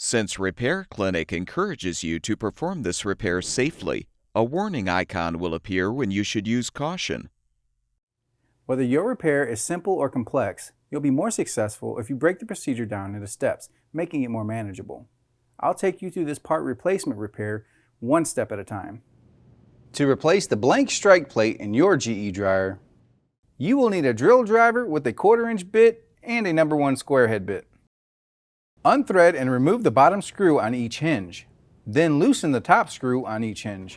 Since Repair Clinic encourages you to perform this repair safely, a warning icon will appear when you should use caution. Whether your repair is simple or complex, you'll be more successful if you break the procedure down into steps, making it more manageable. I'll take you through this part replacement repair one step at a time. To replace the blank strike plate in your GE dryer, you will need a drill driver with a 1/4-inch bit and a number 1 square head bit. Unthread and remove the bottom screw on each hinge. Then loosen the top screw on each hinge.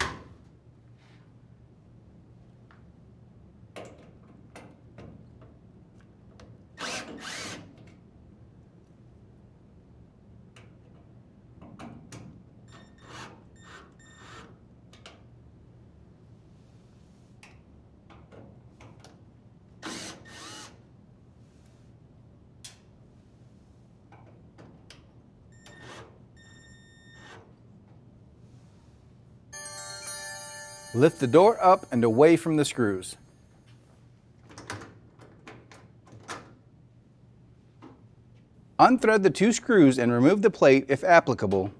Lift the door up and away from the screws. Unthread the 2 screws and remove the plate if applicable.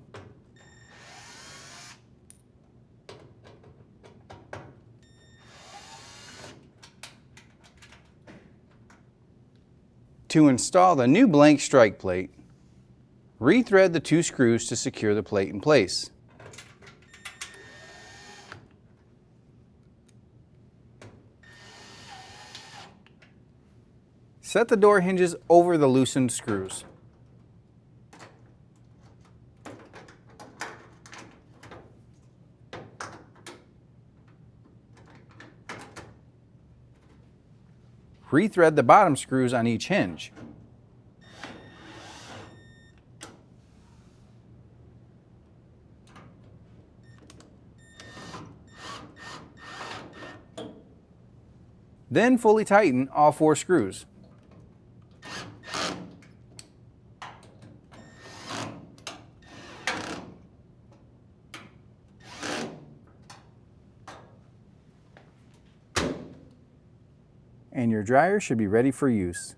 To install the new blank strike plate, rethread the 2 screws to secure the plate in place. Set the door hinges over the loosened screws. Rethread the bottom screws on each hinge. Then fully tighten all 4 screws. And your dryer should be ready for use.